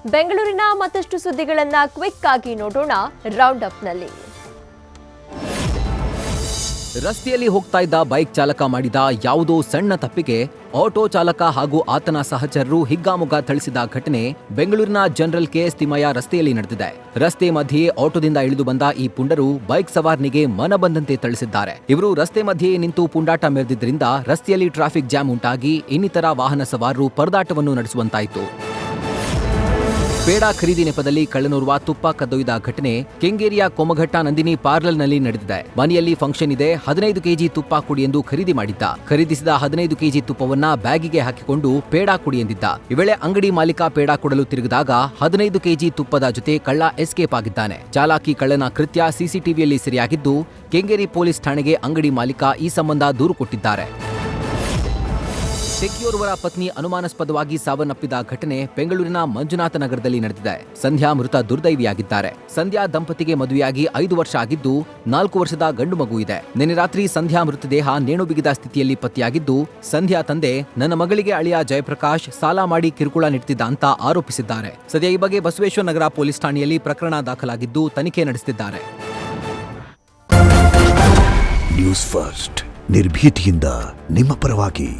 ಬೆಂಗಳೂರಿನ ಮತ್ತಷ್ಟು ಸುದ್ದಿಗಳನ್ನ ಕ್ವಿಕ್ ಆಗಿ ನೋಡೋಣ ರೌಂಡ್ ಅಪ್ನಲ್ಲಿ. ರಸ್ತೆಯಲ್ಲಿ ಹೋಗ್ತಾ ಇದ್ದ ಬೈಕ್ ಚಾಲಕ ಮಾಡಿದ ಯಾವುದೋ ಸಣ್ಣ ತಪ್ಪಿಗೆ ಆಟೋ ಚಾಲಕ ಹಾಗೂ ಆತನ ಸಹಚರರು ಹಿಗ್ಗಾಮುಗ್ಗಾ ಥಳಿಸಿದ ಘಟನೆ ಬೆಂಗಳೂರಿನ ಜನರಲ್ ಕೆಎಸ್ ತಿಮ್ಮಯ್ಯ ರಸ್ತೆಯಲ್ಲಿ ನಡೆದಿದೆ. ರಸ್ತೆ ಮಧ್ಯೆ ಆಟೋದಿಂದ ಇಳಿದು ಬಂದ ಈ ಪುಂಡರು ಬೈಕ್ ಸವಾರನಿಗೆ ಮನ ಬಂದಂತೆ ಥಳಿಸಿದ್ದಾರೆ. ಇವರು ರಸ್ತೆ ಮಧ್ಯೆ ನಿಂತು ಪುಂಡಾಟ ಮೆರೆದಿದ್ದರಿಂದ ರಸ್ತೆಯಲ್ಲಿ ಟ್ರಾಫಿಕ್ ಜಾಮ್ ಉಂಟಾಗಿ ಇನ್ನಿತರ ವಾಹನ ಸವಾರರು ಪರದಾಟವನ್ನು ನಡೆಸುವಂತಾಯಿತು. ಪೇಡ ಖರೀದಿ ನೆಪದಲ್ಲಿ ಕಳ್ಳನೋರ್ವ ತುಪ್ಪ ಕದ್ದೊಯ್ದ ಘಟನೆ ಕೆಂಗೇರಿಯ ಕೊಮಘಟ್ಟ ನಂದಿನಿ ಪಾರ್ಲರ್ನಲ್ಲಿ ನಡೆದಿದೆ. ಮನೆಯಲ್ಲಿ ಫಂಕ್ಷನ್ ಇದೆ, 15 ಕೆಜಿ ತುಪ್ಪ ಕೊಡಿ ಎಂದು ಖರೀದಿ ಮಾಡಿದ್ದ. ಖರೀದಿಸಿದ 15 ಕೆಜಿ ತುಪ್ಪವನ್ನ ಬ್ಯಾಗಿಗೆ ಹಾಕಿಕೊಂಡು ಪೇಡ ಕೊಡಿ ಎಂದಿದ್ದ. ಈ ವೇಳೆ ಅಂಗಡಿ ಮಾಲೀಕ ಪೇಡ ಕೊಡಲು ತಿರುಗಿದಾಗ 15 ಕೆಜಿ ತುಪ್ಪದ ಜೊತೆ ಕಳ್ಳ ಎಸ್ಕೇಪ್ ಆಗಿದ್ದಾನೆ. ಚಾಲಾಕಿ ಕಳ್ಳನ ಕೃತ್ಯ ಸಿಸಿಟಿವಿಯಲ್ಲಿ ಸೆರೆಯಾಗಿದ್ದು ಕೆಂಗೇರಿ ಪೊಲೀಸ್ ಠಾಣೆಗೆ ಅಂಗಡಿ ಮಾಲೀಕ ಈ ಸಂಬಂಧ ದೂರು ಕೊಟ್ಟಿದ್ದಾರೆ. ಟೆಕ್ಕಿಯೋರ್ವರ ಪತ್ನಿ ಅನುಮಾನಾಸ್ಪದವಾಗಿ ಸಾವನ್ನಪ್ಪಿದ ಘಟನೆ ಬೆಂಗಳೂರಿನ ಮಂಜುನಾಥ ನಗರದಲ್ಲಿ ನಡೆದಿದೆ. ಸಂಧ್ಯಾ ಮೃತ ದುರ್ದೈವಿಯಾಗಿದ್ದಾರೆ. ಸಂಧ್ಯಾ ದಂಪತಿಗೆ ಮದುವೆಯಾಗಿ 5 ವರ್ಷ ಆಗಿದ್ದು 4 ವರ್ಷದ ಗಂಡು ಮಗು ಇದೆ. ನಿನ್ನೆ ರಾತ್ರಿ ಸಂಧ್ಯಾ ಮೃತದೇಹ ನೇಣು ಬಿಗಿದ ಸ್ಥಿತಿಯಲ್ಲಿ ಪತ್ತೆಯಾಗಿದ್ದು, ಸಂಧ್ಯಾ ತಂದೆ ನನ್ನ ಮಗಳಿಗೆ ಅಳಿಯ ಜಯಪ್ರಕಾಶ್ ಸಾಲ ಮಾಡಿ ಕಿರುಕುಳ ನೀಡುತ್ತಿದ್ದ ಅಂತ ಆರೋಪಿಸಿದ್ದಾರೆ. ಸದ್ಯ ಈ ಬಗ್ಗೆ ಬಸವೇಶ್ವರ ನಗರ ಪೊಲೀಸ್ ಠಾಣೆಯಲ್ಲಿ ಪ್ರಕರಣ ದಾಖಲಾಗಿದ್ದು ತನಿಖೆ ನಡೆಸುತ್ತಿದ್ದಾರೆ. ನ್ಯೂಸ್ ಫಸ್ಟ್ ನಿರ್ಭೀತಿಯಿಂದ ನಿಮ್ಮ ಪರವಾಗಿ.